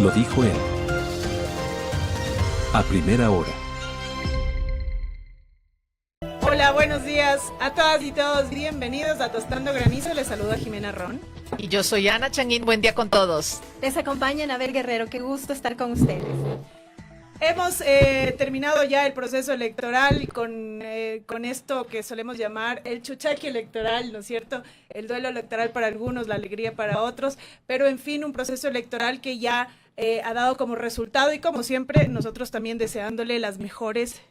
Lo dijo él. A primera hora. Hola, buenos días a todas y todos. Bienvenidos a Tostando Granizo. Les saluda Jimena Ron. Y yo soy Ana Changuín. Buen día con todos. Les acompaña Anabel Guerrero. Qué gusto estar con ustedes. Hemos terminado ya el proceso electoral con esto que solemos llamar el chuchaqui electoral, ¿no es cierto? El duelo electoral para algunos, la alegría para otros, pero en fin, un proceso electoral que ya ha dado como resultado y como siempre nosotros también deseándole las mejores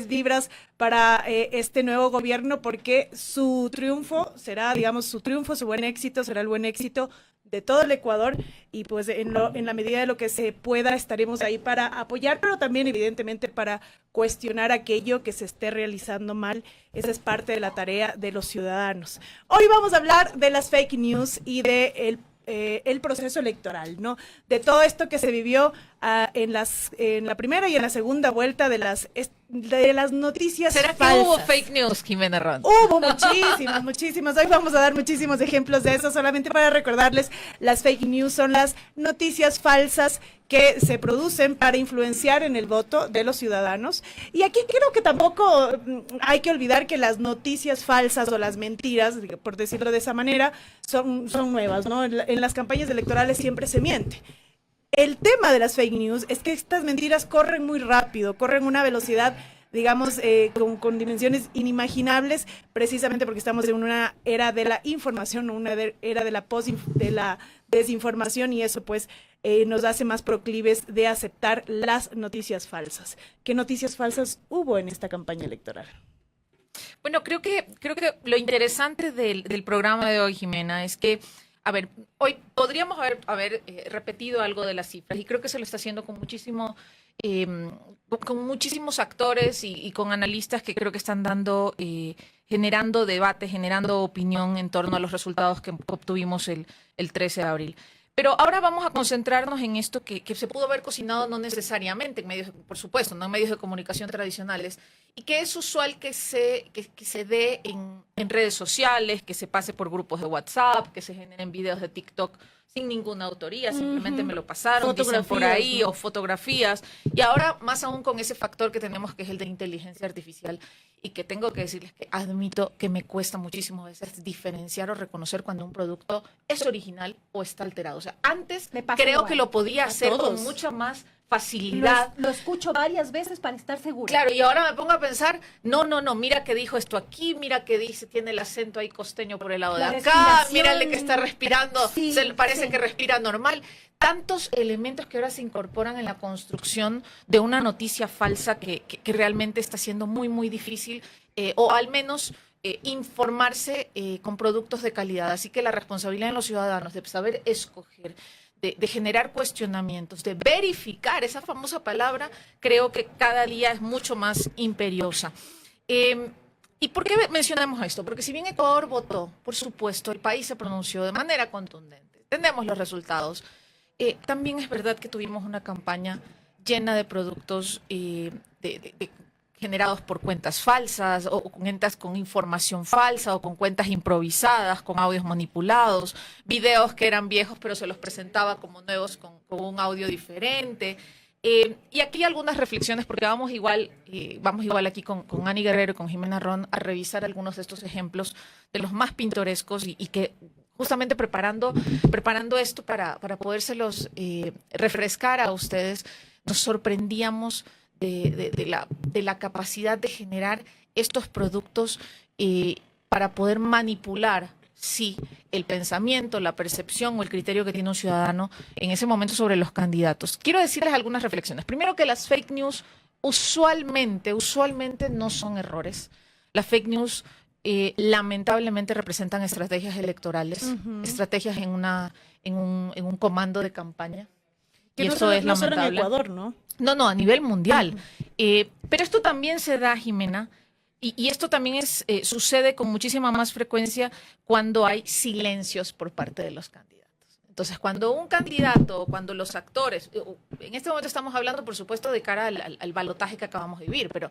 vibras para este nuevo gobierno, porque su triunfo será, digamos, su buen éxito, será el buen éxito de todo el Ecuador, y pues en la medida de lo que se pueda estaremos ahí para apoyar, pero también evidentemente para cuestionar aquello que se esté realizando mal. Esa es parte de la tarea de los ciudadanos. Hoy vamos a hablar de las fake news y de el proceso electoral, ¿no? De todo esto que se vivió en la primera y en la segunda vuelta de las noticias falsas. ¿Será que hubo fake news, Jimena Ron? Hubo muchísimas. Hoy vamos a dar muchísimos ejemplos de eso, solamente para recordarles, las fake news son las noticias falsas que se producen para influenciar en el voto de los ciudadanos. Y aquí creo que tampoco hay que olvidar que las noticias falsas o las mentiras, por decirlo de esa manera, son nuevas, ¿no? En las campañas electorales siempre se miente. El tema de las fake news es que estas mentiras corren muy rápido, corren a una velocidad, digamos, con dimensiones inimaginables, precisamente porque estamos en una era de la información, una era de la desinformación, y eso pues nos hace más proclives de aceptar las noticias falsas. ¿Qué noticias falsas hubo en esta campaña electoral? Bueno, creo que lo interesante del programa de hoy, Jimena, es que, a ver, hoy podríamos haber repetido algo de las cifras, y creo que se lo está haciendo con muchísimos actores y con analistas que creo que están generando debate, generando opinión en torno a los resultados que obtuvimos el 13 de abril. Pero ahora vamos a concentrarnos en esto que se pudo haber cocinado no necesariamente en medios, por supuesto, no en medios de comunicación tradicionales, y que es usual que se dé en redes sociales, que se pase por grupos de WhatsApp, que se generen videos de TikTok sin ninguna autoría, simplemente me lo pasaron, dicen por ahí, o fotografías. Y ahora más aún con ese factor que tenemos, que es el de inteligencia artificial, y que tengo que decirles que admito que me cuesta muchísimo a veces diferenciar o reconocer cuando un producto es original o está alterado. O sea, antes creo que lo podía hacer con mucha más facilidad. Lo escucho varias veces para estar segura. Claro, y ahora me pongo a pensar, no, mira que dijo esto aquí, mira que dice, tiene el acento ahí costeño por el lado de acá, mírale que está respirando, parece que respira normal. Tantos elementos que ahora se incorporan en la construcción de una noticia falsa que realmente está siendo muy, muy difícil, o al menos informarse con productos de calidad. Así que la responsabilidad de los ciudadanos de saber escoger, de generar cuestionamientos, de verificar, esa famosa palabra, creo que cada día es mucho más imperiosa. ¿Y por qué mencionamos esto? Porque si bien Ecuador votó, por supuesto, el país se pronunció de manera contundente, tenemos los resultados, también es verdad que tuvimos una campaña llena de productos generados por cuentas falsas, o cuentas con información falsa, o con cuentas improvisadas, con audios manipulados, videos que eran viejos pero se los presentaba como nuevos con un audio diferente. Y aquí algunas reflexiones, porque vamos igual aquí con Ani Guerrero y con Jimena Ron a revisar algunos de estos ejemplos de los más pintorescos, y que justamente preparando esto para podérselos refrescar a ustedes, nos sorprendíamos de la capacidad de generar estos productos para poder manipular, sí, el pensamiento, la percepción o el criterio que tiene un ciudadano en ese momento sobre los candidatos. Quiero decirles algunas reflexiones. Primero, que las fake news usualmente no son errores. Las fake news lamentablemente representan estrategias electorales, estrategias en un comando de campaña. Que y no eso solo, es lamentable. No solo en Ecuador, ¿no? No, a nivel mundial. Pero esto también se da, Jimena, y esto también sucede con muchísima más frecuencia cuando hay silencios por parte de los candidatos. Entonces, cuando un candidato, cuando los actores, en este momento estamos hablando, por supuesto, de cara al balotaje que acabamos de vivir, pero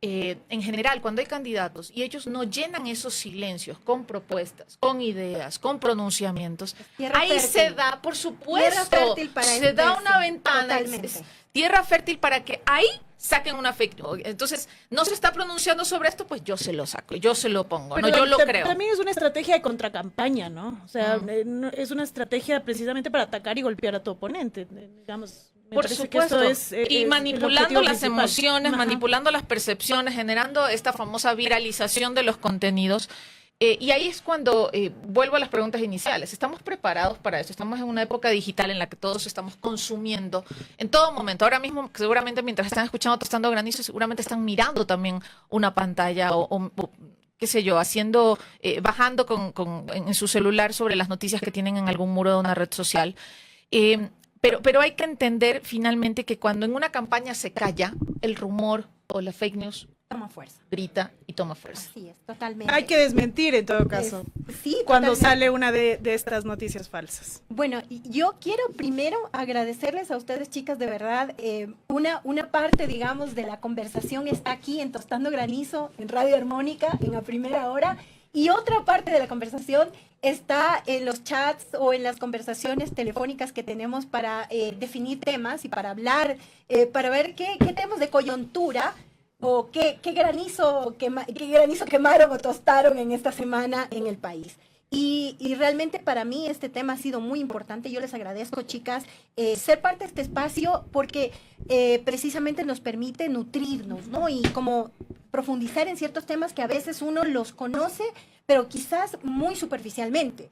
en general, cuando hay candidatos y ellos no llenan esos silencios con propuestas, con ideas, con pronunciamientos, Tierra ahí fértil. se da, por supuesto, Tierra fértil para se da meterse, una ventana, totalmente. tierra fértil para que ahí saquen una fake news. Entonces, no se está pronunciando sobre esto, pues yo se lo saco, yo se lo pongo, Pero no, yo lo creo. también es una estrategia de contracampaña, ¿no? O sea, es una estrategia precisamente para atacar y golpear a tu oponente, digamos. Me Por parece supuesto, que esto es y el manipulando objetivo las principal. emociones, Ajá. manipulando las percepciones, generando esta famosa viralización de los contenidos. Y ahí es cuando vuelvo a las preguntas iniciales. ¿Estamos preparados para eso? Estamos en una época digital en la que todos estamos consumiendo en todo momento. Ahora mismo, seguramente mientras están escuchando Tostando Granizo, seguramente están mirando también una pantalla o qué sé yo, haciendo, bajando en su celular sobre las noticias que tienen en algún muro de una red social. Pero hay que entender finalmente que cuando en una campaña se calla, el rumor o la fake news Toma fuerza. grita y toma fuerza. Así es, totalmente. Hay que desmentir en todo caso Sí, cuando totalmente. sale una de estas noticias falsas. Bueno, y yo quiero primero agradecerles a ustedes, chicas, de verdad. Una parte, digamos, de la conversación está aquí en Tostando Granizo, en Radio Armónica, en la primera hora. Y otra parte de la conversación está en los chats o en las conversaciones telefónicas que tenemos para definir temas y para hablar, para ver qué temas de coyuntura o qué granizo quemaron o tostaron en esta semana en el país. Y realmente para mí este tema ha sido muy importante. Yo les agradezco, chicas, ser parte de este espacio porque precisamente nos permite nutrirnos, ¿no? Y como profundizar en ciertos temas que a veces uno los conoce, pero quizás muy superficialmente.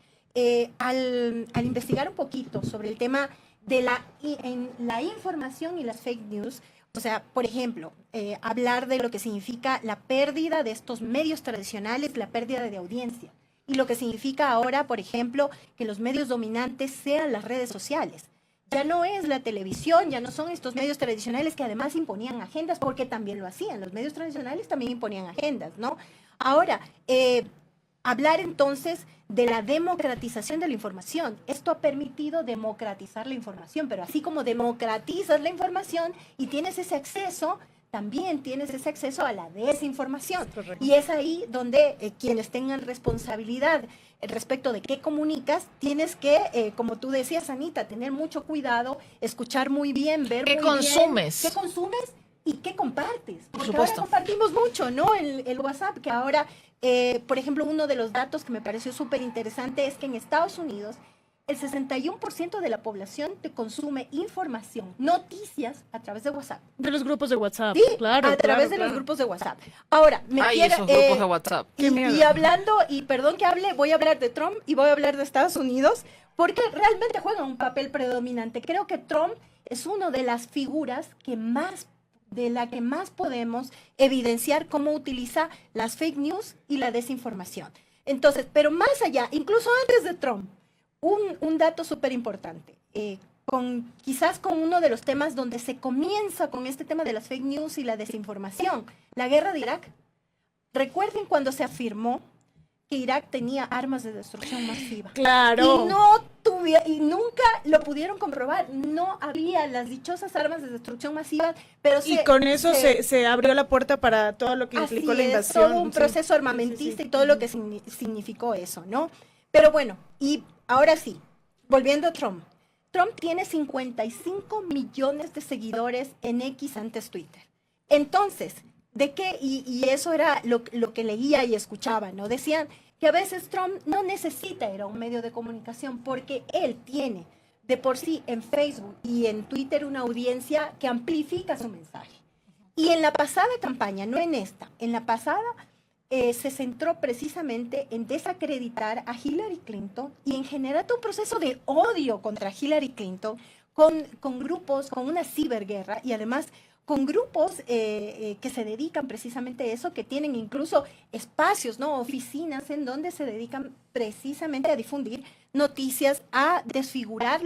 Al investigar un poquito sobre el tema de la información y las fake news, o sea, por ejemplo, hablar de lo que significa la pérdida de estos medios tradicionales, la pérdida de audiencia. Y lo que significa ahora, por ejemplo, que los medios dominantes sean las redes sociales. Ya no es la televisión, ya no son estos medios tradicionales que además imponían agendas, porque también lo hacían. Los medios tradicionales también imponían agendas, ¿no? Ahora, hablar entonces de la democratización de la información. Esto ha permitido democratizar la información, pero así como democratizas la información y tienes ese acceso, también tienes ese acceso a la desinformación. Correcto. Y es ahí donde quienes tengan responsabilidad respecto de qué comunicas, tienes que, como tú decías, Anita, tener mucho cuidado, escuchar muy bien, ver ¿Qué muy consumes? bien qué consumes y qué compartes. Por Porque supuesto. ahora compartimos mucho, ¿no? El WhatsApp, que ahora, por ejemplo, uno de los datos que me pareció súper interesante es que en Estados Unidos el 61% de la población te consume información, noticias a través de WhatsApp. De los grupos de WhatsApp, Sí, claro. a través de los grupos de WhatsApp. Ahora, Ay, esos grupos de WhatsApp. Qué miedo. Y hablando, y perdón que hable, voy a hablar de Trump y voy a hablar de Estados Unidos, porque realmente juegan un papel predominante. Creo que Trump es una de las figuras de la que más podemos evidenciar cómo utiliza las fake news y la desinformación. Entonces, pero más allá, incluso antes de Trump, un dato súper importante, quizás con uno de los temas donde se comienza con este tema de las fake news y la desinformación, la guerra de Irak. Recuerden cuando se afirmó que Irak tenía armas de destrucción masiva. Claro. Y nunca lo pudieron comprobar. No había las dichosas armas de destrucción masiva, pero Y con eso se abrió la puerta para todo lo que implicó la invasión. todo un Sí. proceso armamentista y todo lo que significó eso, ¿no? Pero bueno, y ahora sí, volviendo a Trump. Trump tiene 55 millones de seguidores en X, antes Twitter. Entonces, ¿de qué? Y eso era lo que leía y escuchaba, ¿no? Decían que a veces Trump no necesita ir a un medio de comunicación porque él tiene de por sí en Facebook y en Twitter una audiencia que amplifica su mensaje. Y en la pasada campaña, no en esta, en la pasada se centró precisamente en desacreditar a Hillary Clinton y en generar todo un proceso de odio contra Hillary Clinton con grupos, con una ciberguerra y además con grupos que se dedican precisamente a eso, que tienen incluso espacios, ¿no? Oficinas en donde se dedican precisamente a difundir noticias, a desfigurar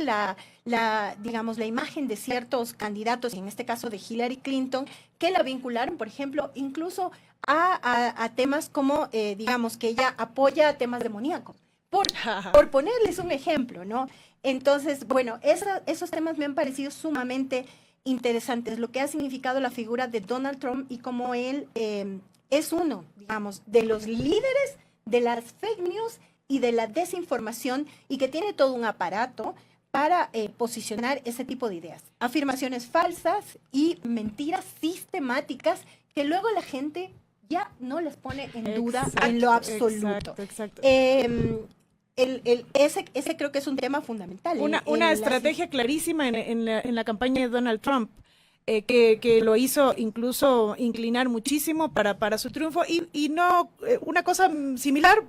digamos, la imagen de ciertos candidatos, y en este caso de Hillary Clinton, que la vincularon, por ejemplo, incluso a temas como, digamos, que ella apoya temas demoníacos, por ponerles un ejemplo, ¿no? Entonces, bueno, esos temas me han parecido sumamente interesantes, lo que ha significado la figura de Donald Trump y cómo él es uno, digamos, de los líderes de las fake news y de la desinformación, y que tiene todo un aparato para posicionar ese tipo de ideas. Afirmaciones falsas y mentiras sistemáticas que luego la gente ya no les pone en duda en lo absoluto. Exacto. Ese creo que es un tema fundamental. Una estrategia clarísima en la campaña de Donald Trump, que lo hizo incluso inclinar muchísimo para su triunfo, y no una cosa similar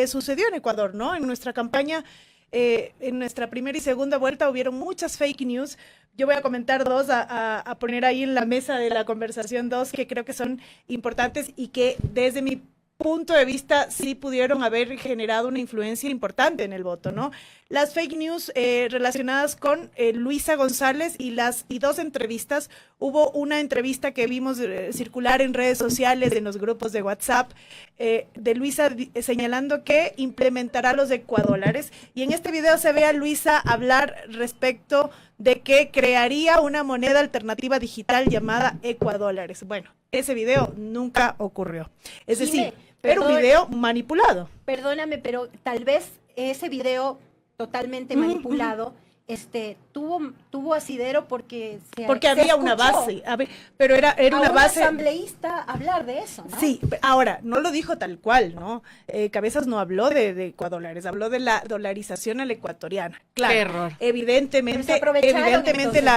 sucedió en Ecuador, ¿no? En nuestra campaña, en nuestra primera y segunda vuelta hubieron muchas fake news. Yo voy a comentar dos, a poner ahí en la mesa de la conversación, dos que creo que son importantes y que desde mi punto de vista sí pudieron haber generado una influencia importante en el voto, ¿no? Las fake news relacionadas con Luisa González y dos entrevistas. Hubo una entrevista que vimos circular en redes sociales, en los grupos de WhatsApp, de Luisa señalando que implementará los ecuadólares, y en este video se ve a Luisa hablar respecto de que crearía una moneda alternativa digital llamada ecuadólares. Bueno, ese video nunca ocurrió. Es decir, era un video manipulado. Perdóname, pero tal vez ese video totalmente manipulado tuvo asidero porque había una base, pero era una base. Asambleísta hablar de eso, ¿no? Sí, ahora, no lo dijo tal cual, ¿no? Cabezas no habló de ecuadólares, habló de la dolarización a la ecuatoriana. Claro, qué error. Evidentemente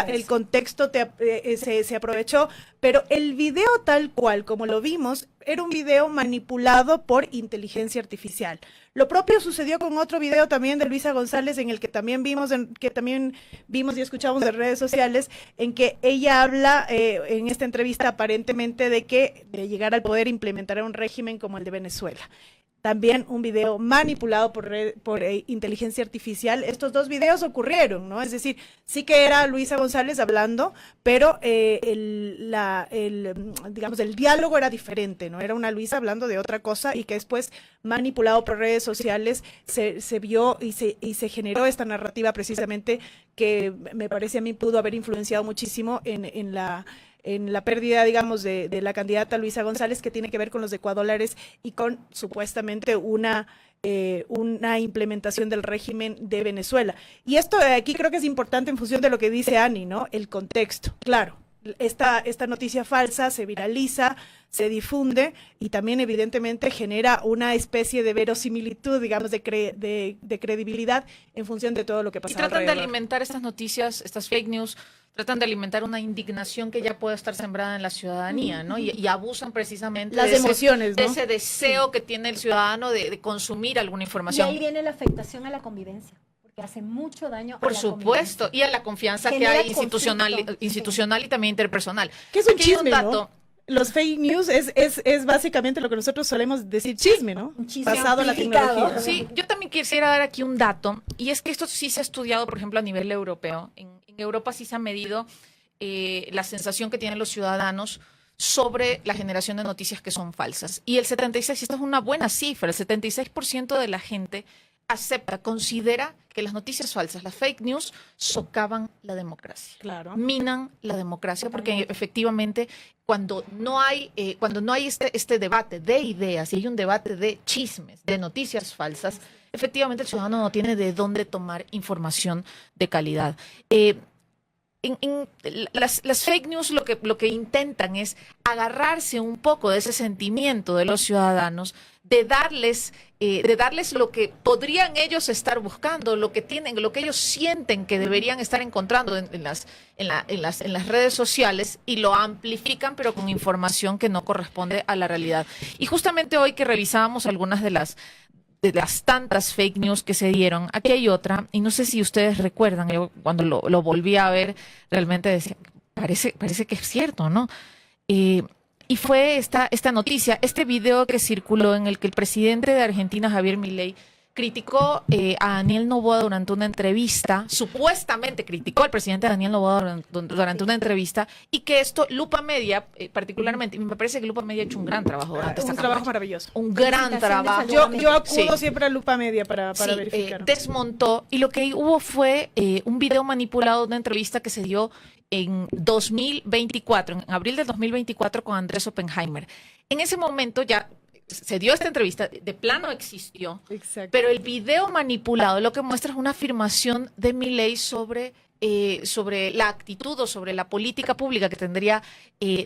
el contexto se aprovechó, pero el video tal cual como lo vimos era un video manipulado por inteligencia artificial. Lo propio sucedió con otro video también de Luisa González, en el que también vimos y escuchamos en redes sociales, en que ella habla en esta entrevista aparentemente de que de llegar al poder implementará un régimen como el de Venezuela. También un video manipulado por inteligencia artificial. Estos dos videos ocurrieron, ¿no? Es decir, sí que era Luisa González hablando, pero digamos, el diálogo era diferente, ¿no? Era una Luisa hablando de otra cosa, y que después, manipulado por redes sociales, se vio y se generó esta narrativa precisamente que me parece a mí pudo haber influenciado muchísimo en la pérdida, digamos, de la candidata Luisa González, que tiene que ver con los ecuadólares y con supuestamente una implementación del régimen de Venezuela. Y esto aquí creo que es importante en función de lo que dice Ani, ¿no? El contexto. Claro, esta noticia falsa se viraliza, se difunde, y también evidentemente genera una especie de verosimilitud, digamos, de credibilidad en función de todo lo que pasa. Y tratan alrededor. de alimentar estas noticias, estas fake news, tratan de alimentar una indignación que ya puede estar sembrada en la ciudadanía, ¿no? Y abusan precisamente las emociones, de ¿no? ese deseo que tiene el ciudadano de consumir alguna Y información. ahí viene la afectación a la convivencia, porque hace mucho daño Por a la supuesto, convivencia. y a la confianza que Genera hay institucional y también interpersonal. Que es un Aquí hay chisme, ¿no? Los fake news es básicamente lo que nosotros solemos decir chisme, ¿no? Un chisme Basado en la amplificado. tecnología. Sí, yo también quisiera dar aquí un dato, y es que esto sí se ha estudiado, por ejemplo, a nivel europeo. En Europa sí se ha medido la sensación que tienen los ciudadanos sobre la generación de noticias que son falsas. Y el 76%, y esta es una buena cifra, el 76% de la gente considera que las noticias falsas, las fake news, socavan la democracia. Claro. Minan la democracia, porque efectivamente cuando no hay este debate de ideas y hay un debate de chismes, de noticias falsas, efectivamente el ciudadano no tiene de dónde tomar información de calidad. Las fake news lo que intentan es agarrarse un poco de ese sentimiento de los ciudadanos, de darles lo que podrían ellos estar buscando, lo que ellos sienten que deberían estar encontrando en las redes sociales, y lo amplifican, pero con información que no corresponde a la realidad. Y justamente hoy que revisábamos algunas de las tantas fake news que se dieron, aquí hay otra, y no sé si ustedes recuerdan, yo cuando lo volví a ver, realmente decía, parece que es cierto, ¿no? Y fue esta noticia, este video que circuló en el que el presidente de Argentina, Javier Milei, criticó a Daniel Noboa durante una entrevista, supuestamente criticó al presidente Daniel Noboa durante una entrevista, y que esto, Lupa Media, particularmente, y me parece que Lupa Media ha hecho un gran trabajo durante esta Un trabajo maravilloso. Un gran trabajo. Yo acudo Sí. siempre a Lupa Media para Sí, verificar. desmontó, y lo que hubo fue un video manipulado de una entrevista que se dio en 2024, en abril del 2024 con Andrés Oppenheimer. En ese momento ya se dio esta entrevista, de plano existió, Exacto. pero el video manipulado lo que muestra es una afirmación de Milei sobre la actitud o sobre la política pública que tendría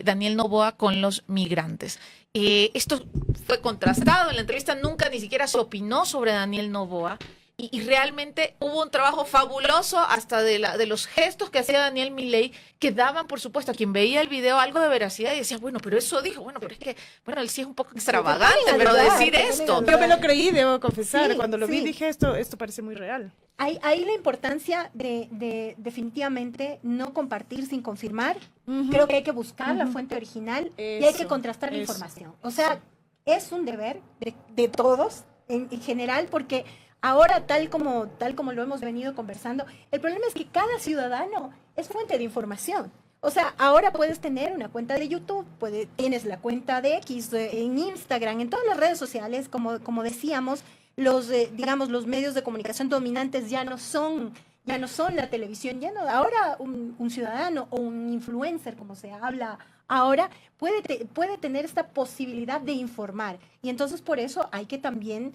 Daniel Noboa con los migrantes. Esto fue contrastado en la entrevista, nunca ni siquiera se opinó sobre Daniel Noboa. Y realmente hubo un trabajo fabuloso hasta de los gestos que hacía Daniel Milei, que daban, por supuesto, a quien veía el video algo de veracidad y decía, bueno, pero eso dijo, bueno, pero es que, bueno, él sí es un poco extravagante, pero decir esto. Yo me lo creí, debo confesar. Sí, Cuando lo vi sí. dije, esto parece muy real. Hay la importancia de definitivamente no compartir sin confirmar. Creo que hay que buscar la fuente original y hay que Eso, contrastar la eso. información. O sea, es un deber de todos en general, porque ahora, tal como lo hemos venido conversando, el problema es que cada ciudadano es fuente de información. O sea, ahora puedes tener una cuenta de YouTube, tienes la cuenta de X, en Instagram, en todas las redes sociales, como decíamos, digamos, los medios de comunicación dominantes ya no son la televisión, ahora un ciudadano o un influencer, como se habla ahora, puede tener esta posibilidad de informar. Y entonces por eso hay que también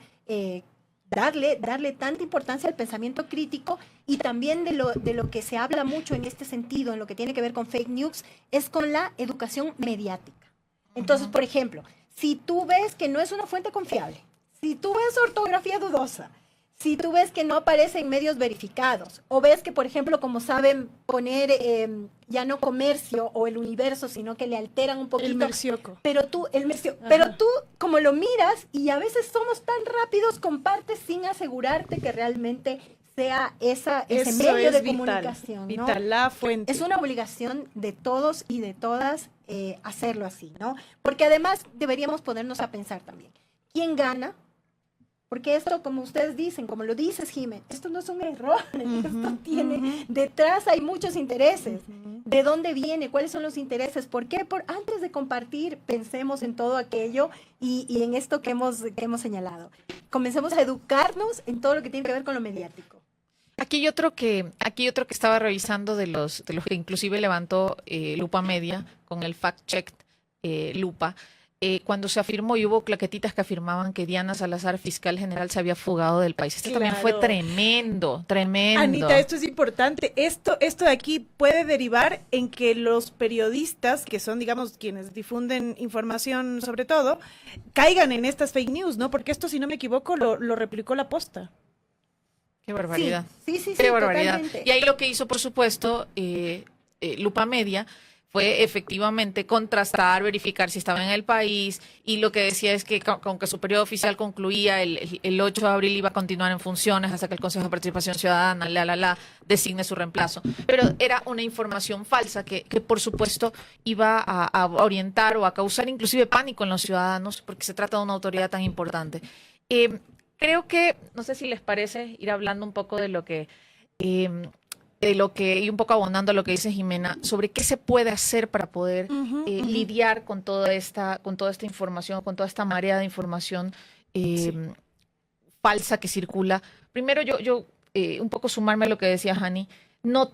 darle tanta importancia al pensamiento crítico, y también de lo que se habla mucho en este sentido, en lo que tiene que ver con fake news, es con la educación mediática. Entonces, por ejemplo, si tú ves que no es una fuente confiable, si tú ves ortografía dudosa, si tú ves que no aparece en medios verificados, o ves que, por ejemplo, como saben poner ya no Comercio o El Universo, sino que le alteran un poquito. El Mercioco. Pero tú, como lo miras, y a veces somos tan rápidos, compartes sin asegurarte que realmente sea ese Eso medio es de vital, comunicación, ¿no? vital, la fuente. Es una obligación de todos y de todas hacerlo así, ¿no? Porque además deberíamos ponernos a pensar también, ¿quién gana? Porque esto, como ustedes dicen, como lo dices, Jiménez, esto no es un error, esto tiene, detrás hay muchos intereses. ¿De dónde viene? ¿Cuáles son los intereses? ¿Por qué? Antes de compartir, pensemos en todo aquello y en esto que hemos señalado. Comencemos a educarnos en todo lo que tiene que ver con lo mediático. Aquí hay otro que estaba revisando de los que inclusive levantó Lupa Media con el fact check Lupa. Cuando se afirmó y hubo claquetitas que afirmaban que Diana Salazar, fiscal general, se había fugado del país. Esto también fue tremendo. Anita, esto es importante. Esto de aquí puede derivar en que los periodistas, que son, digamos, quienes difunden información sobre todo, caigan en estas fake news, ¿no? Porque esto, si no me equivoco, lo replicó La Posta. Qué barbaridad. Sí, Qué barbaridad. totalmente. Y ahí lo que hizo, por supuesto, Lupa Media fue efectivamente contrastar, verificar si estaba en el país, y lo que decía es que aunque su periodo oficial concluía el 8 de abril, iba a continuar en funciones hasta que el Consejo de Participación Ciudadana designe su reemplazo. Pero era una información falsa que por supuesto iba a orientar o a causar inclusive pánico en los ciudadanos, porque se trata de una autoridad tan importante. Creo que, no sé si les parece, ir hablando un poco de lo que y un poco abonando a lo que dice Jimena, sobre qué se puede hacer para poder lidiar con toda esta información, con toda esta marea de información falsa que circula. Primero, yo un poco sumarme a lo que decía Hani, no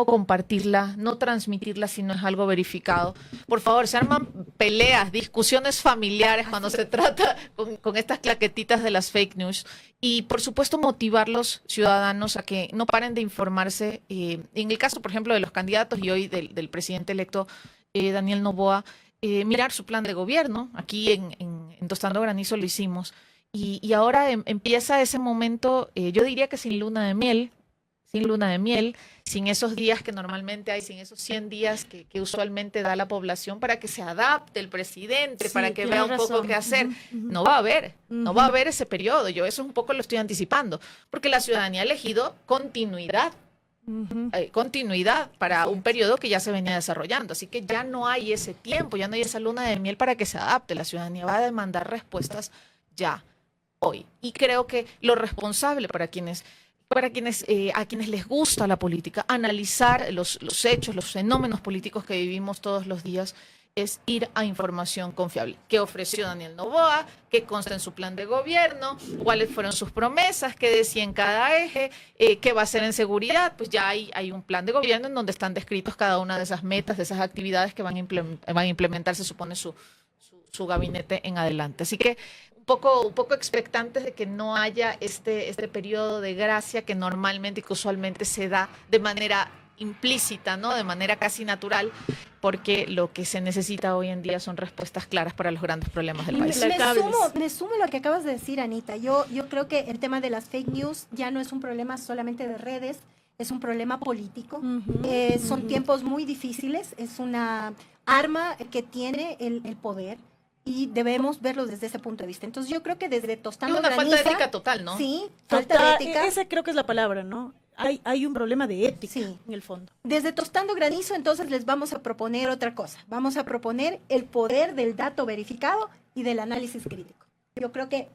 compartirla, no transmitirla si no es algo verificado. Por favor, se arman peleas, discusiones familiares cuando se trata con estas claquetitas de las fake news. Y, por supuesto, motivar los ciudadanos a que no paren de informarse. En el caso, por ejemplo, de los candidatos y hoy del presidente electo Daniel Noboa, mirar su plan de gobierno. Aquí en Tostando Granizo lo hicimos. Y ahora empieza ese momento, yo diría que sin luna de miel, sin esos días que normalmente hay, sin esos 100 días que usualmente da la población para que se adapte el presidente, Sí, para que tienes vea un poco razón. qué hacer. No va a haber ese periodo. Yo eso un poco lo estoy anticipando, porque la ciudadanía ha elegido continuidad para un periodo que ya se venía desarrollando. Así que ya no hay ese tiempo, ya no hay esa luna de miel para que se adapte. La ciudadanía va a demandar respuestas ya, hoy. Y creo que lo responsable a quienes les gusta la política, analizar los hechos, los fenómenos políticos que vivimos todos los días, es ir a información confiable. ¿Qué ofreció Daniel Noboa? ¿Qué consta en su plan de gobierno? ¿Cuáles fueron sus promesas? ¿Qué decía en cada eje? ¿Qué va a hacer en seguridad? Pues ya hay un plan de gobierno en donde están descritos cada una de esas metas, de esas actividades que van a implementar, se supone, su gabinete en adelante. Así que un poco expectantes de que no haya este periodo de gracia que normalmente y que usualmente se da de manera implícita, ¿no? De manera casi natural, porque lo que se necesita hoy en día son respuestas claras para los grandes problemas del país. Me sumo a lo que acabas de decir, Anita. Yo creo que el tema de las fake news ya no es un problema solamente de redes, es un problema político. Son tiempos muy difíciles, es una arma que tiene el poder y debemos verlo desde ese punto de vista. Entonces yo creo que desde Tostando Graniza... Graniza... Una falta de ética total, ¿no? Sí, falta de ética. Esa creo que es la palabra, ¿no? Hay un problema de ética sí, en el fondo. Desde Tostando Granizo, entonces les vamos a proponer otra cosa. Vamos a proponer el poder del dato verificado y del análisis crítico. Yo creo que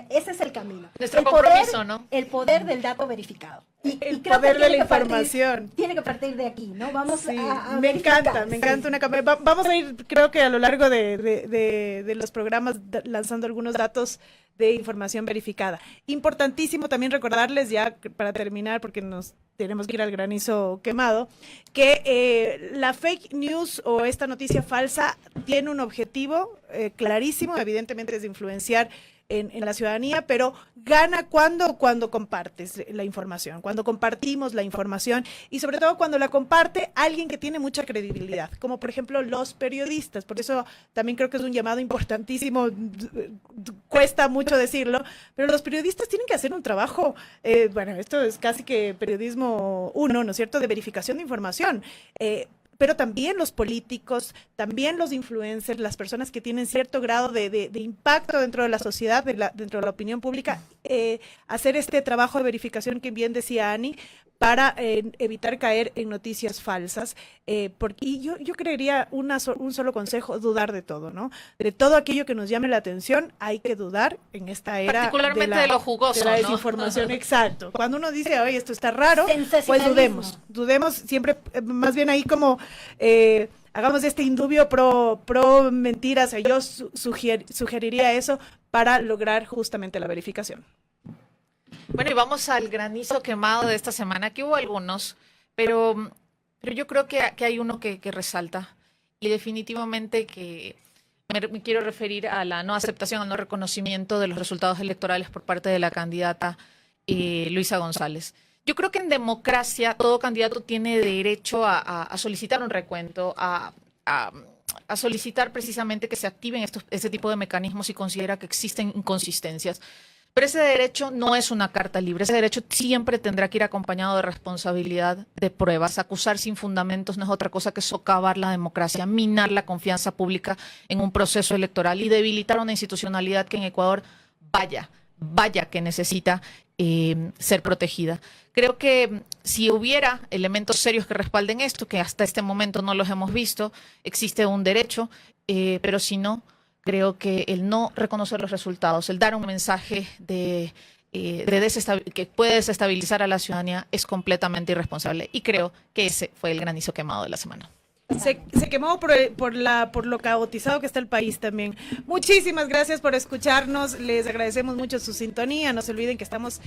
ese es el camino. Nuestro compromiso, ¿no? El poder del dato verificado. Y el poder de la información. Tiene que partir de aquí, ¿no? Vamos a me encanta una campaña. Vamos a ir, creo que a lo largo de los programas, lanzando algunos datos de información verificada. Importantísimo también recordarles, ya para terminar, porque nos tenemos que ir al granizo quemado, que la fake news o esta noticia falsa tiene un objetivo clarísimo, evidentemente es de influenciar en la ciudadanía, pero gana cuando compartes la información, cuando compartimos la información y sobre todo cuando la comparte alguien que tiene mucha credibilidad, como por ejemplo los periodistas. Por eso también creo que es un llamado importantísimo, cuesta mucho decirlo, pero los periodistas tienen que hacer un trabajo, bueno, esto es casi que periodismo 1, ¿no es cierto?, de verificación de información. Pero también los políticos, también los influencers, las personas que tienen cierto grado de impacto dentro de la sociedad, dentro de la opinión pública, hacer este trabajo de verificación que bien decía Ani, para evitar caer en noticias falsas. Y yo creería un solo consejo: dudar de todo, ¿no? De todo aquello que nos llame la atención, hay que dudar en esta era. Particularmente de lo jugoso, de la ¿no? desinformación, exacto. Cuando uno dice, oye, esto está raro, pues dudemos siempre, más bien ahí como hagamos este indubio pro mentiras. Yo sugeriría eso para lograr justamente la verificación. Bueno, y vamos al granizo quemado de esta semana, que hubo algunos, pero yo creo que hay uno que resalta, y definitivamente que me quiero referir a la no aceptación, al no reconocimiento de los resultados electorales por parte de la candidata Luisa González. Yo creo que en democracia todo candidato tiene derecho a solicitar un recuento, a solicitar precisamente que se activen este tipo de mecanismos si considera que existen inconsistencias. Pero ese derecho no es una carta libre, ese derecho siempre tendrá que ir acompañado de responsabilidad, de pruebas. Acusar sin fundamentos no es otra cosa que socavar la democracia, minar la confianza pública en un proceso electoral y debilitar una institucionalidad que en Ecuador vaya que necesita ser protegida. Creo que si hubiera elementos serios que respalden esto, que hasta este momento no los hemos visto, existe un derecho, pero si no, creo que el no reconocer los resultados, el dar un mensaje que puede desestabilizar a la ciudadanía es completamente irresponsable. Y creo que ese fue el granizo quemado de la semana. Se quemó por lo caotizado que está el país también. Muchísimas gracias por escucharnos. Les agradecemos mucho su sintonía. No se olviden que estamos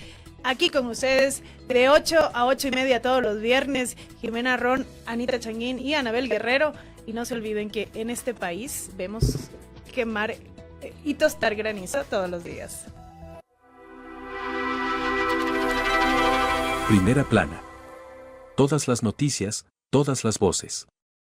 aquí con ustedes de 8 a 8:30 todos los viernes. Jimena Ron, Anita Changuín y Anabel Guerrero. Y no se olviden que en este país vemos quemar y tostar granizo todos los días. Primera plana. Todas las noticias, todas las voces.